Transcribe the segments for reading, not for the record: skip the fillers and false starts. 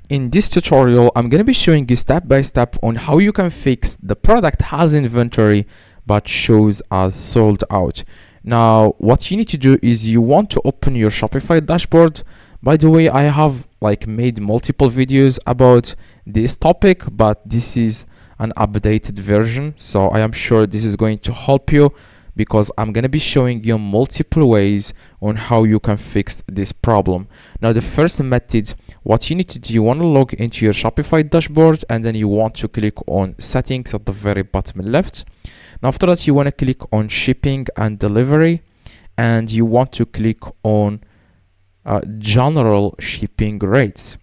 In this tutorial, I'm going to be showing you step by step on how you can fix the product has inventory but shows as sold out. Now, what you need to do is you want to open your Shopify dashboard. By the way, I have made multiple videos about this topic, but this is an updated version, so I am sure this is going to help you because I'm going to be showing you multiple ways on how you can fix this problem. Now, the first method, what you need to do, you want to log into your Shopify dashboard and then you want to click on settings at the very bottom left. Now, after that, you want to click on shipping and delivery and you want to click on general shipping rates.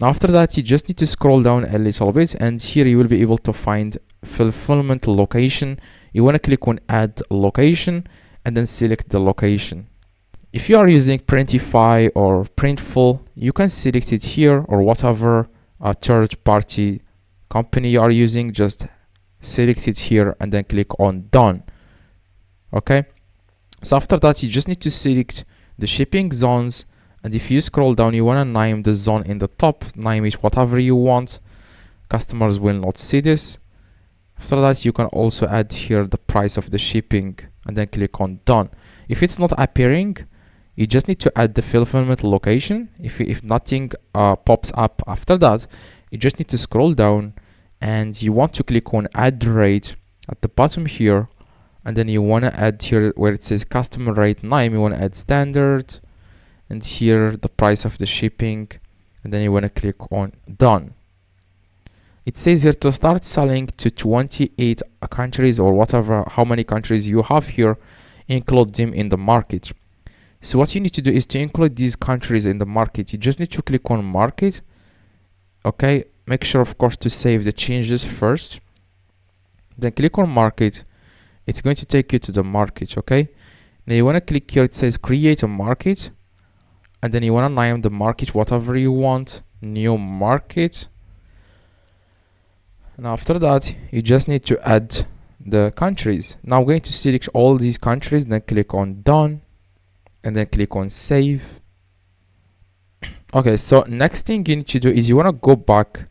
Now, after that, you just need to scroll down a little bit and here you will be able to find fulfillment location. You want to click on add location and then select the location. If you are using Printify or Printful, you can select it here, or whatever third party company you are using, just select it here and then click on done. Okay, so after that you just need to select the shipping zones, and if you scroll down you want to name the zone in the top, name it whatever you want. Customers will not see this. After that, you can also add here the price of the shipping and then click on done. If it's not appearing, you just need to add the fulfillment location. If nothing pops up after that, you just need to scroll down and you want to click on add rate at the bottom here, and then you want to add here where it says customer rate name, you want to add standard, and here the price of the shipping, and then you want to click on done. It says here to start selling to 28 countries or whatever, how many countries you have here, include them in the market. So what you need to do is to include these countries in the market. You just need to click on market. Okay, make sure of course to save the changes first. Then click on market. It's going to take you to the market. Okay, now you want to click here, it says create a market, and then you want to name the market whatever you want, new market. Now after that, you just need to add the countries. Now I'm going to select all these countries, then click on done and then click on save. Okay, so next thing you need to do is you want to go back.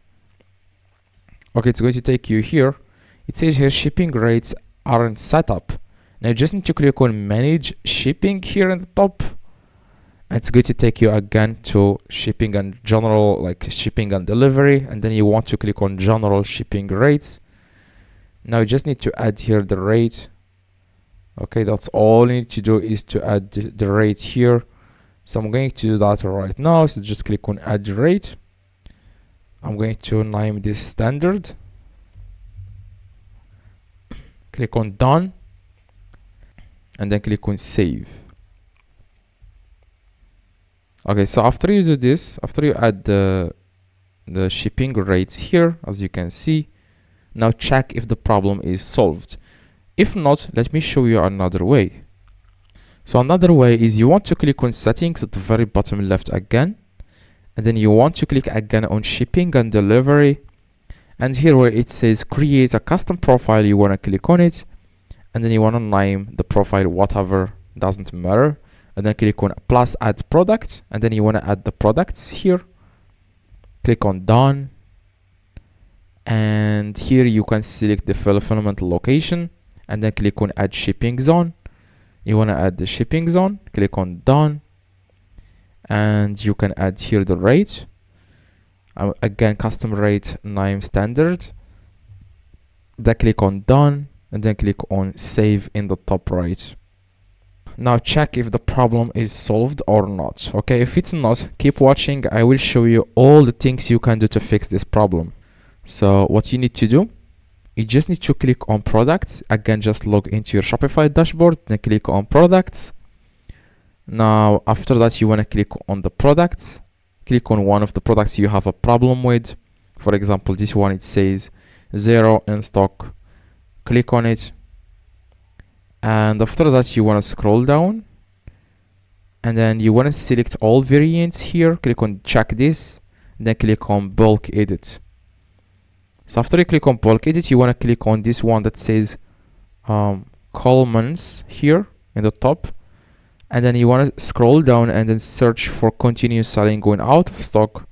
Okay, it's going to take you here. It says here shipping rates aren't set up. Now you just need to click on manage shipping here in the top. It's going to take you again to shipping and general, shipping and delivery, and then you want to click on general shipping rates. Now you just need to add here the rate. Okay, that's all you need to do is to add the rate here. So I'm going to do that right now. So just click on add rate. I'm going to name this standard. Click on done and then click on save. Okay, so after you do this, after you add the shipping rates here, as you can see, now check if the problem is solved. If not, let me show you another way. So another way is you want to click on settings at the very bottom left again, and then you want to click again on shipping and delivery, and here where it says create a custom profile, you want to click on it, and then you want to name the profile whatever, doesn't matter. And then click on plus add product, and then you want to add the products here. Click on done, and here you can select the fulfillment location and then click on add shipping zone. You want to add the shipping zone, click on done, and you can add here the rate. Again, custom rate name standard. Then click on done and then click on save in the top right. Now check if the problem is solved or not. Okay, if it's not, keep watching. I will show you all the things you can do to fix this problem. So what you need to do, you just need to click on products. Again, just log into your Shopify dashboard, then click on products. Now after that, you want to click on the products. Click on one of the products you have a problem with. For example, this one, it says 0 in stock. Click on it. And after that, you want to scroll down and then you want to select all variants here. Click on check this, then click on bulk edit. So after you click on bulk edit, you want to click on this one that says Coleman's here in the top, and then you want to scroll down and then search for continue selling going out of stock.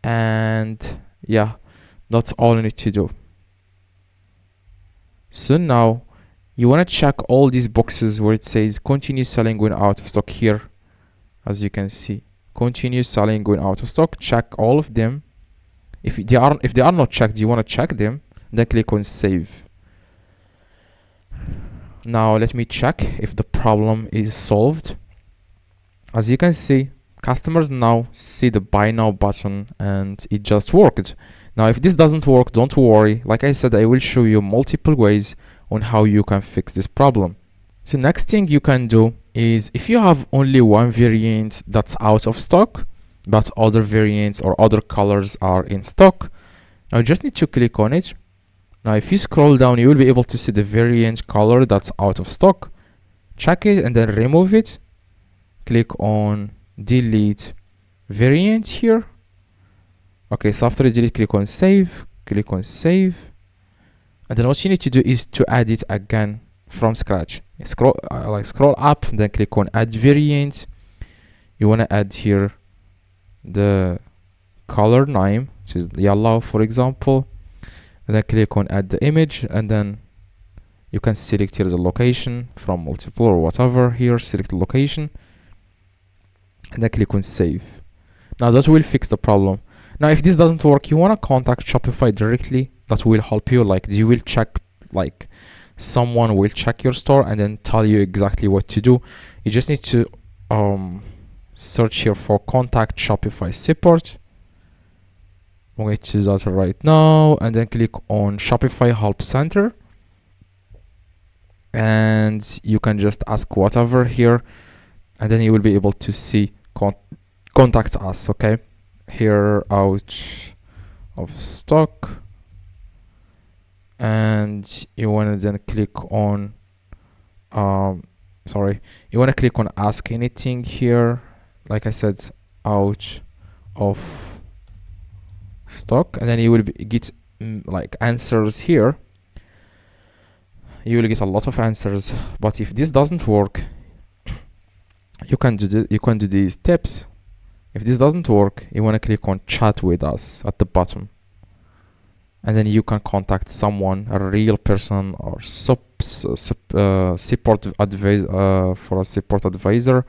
And yeah, that's all you need to do. So now you want to check all these boxes where it says continue selling when out of stock here. As you can see, continue selling when out of stock. Check all of them. If they are not checked, you want to check them, then click on save. Now let me check if the problem is solved. As you can see, customers now see the buy now button and it just worked. Now if this doesn't work, don't worry. Like I said, I will show you multiple ways on how you can fix this problem. So next thing you can do is, if you have only one variant that's out of stock but other variants or other colors are in stock, now you just need to click on it. Now if you scroll down, you will be able to see the variant color that's out of stock. Check it and then remove it. Click on delete variant here. Okay, so after you delete, click on save. Click on save. And then what you need to do is to add it again from scratch. Scroll up, then click on add variant. You want to add here the color name, which is yellow for example, and then click on add the image, and then you can select here the location from multiple or whatever. Here select the location and then click on save. Now that will fix the problem. Now if this doesn't work, you want to contact Shopify directly. That will help you. Like, you will check, like someone will check your store and then tell you exactly what to do. You just need to search here for contact Shopify support. I'm going to do that right now, and then click on Shopify help center, and you can just ask whatever here, and then you will be able to see contact us. Okay, here out of stock, and you want to then click on you want to click on ask anything here. Like I said, out of stock, and then you will get like answers here. You will get a lot of answers, but if this doesn't work, you can do these steps. If this doesn't work, you want to click on chat with us at the bottom, and then you can contact someone, a real person, or support advisor. For a support advisor,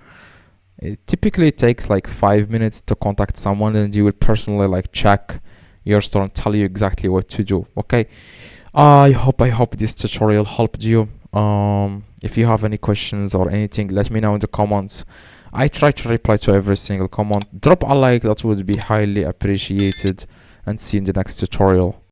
it typically takes like 5 minutes to contact someone, and you will personally like check your store and tell you exactly what to do. Okay, I hope this tutorial helped you. If you have any questions or anything, let me know in the comments. I try to reply to every single comment. Drop a like, that would be highly appreciated, and see you in the next tutorial.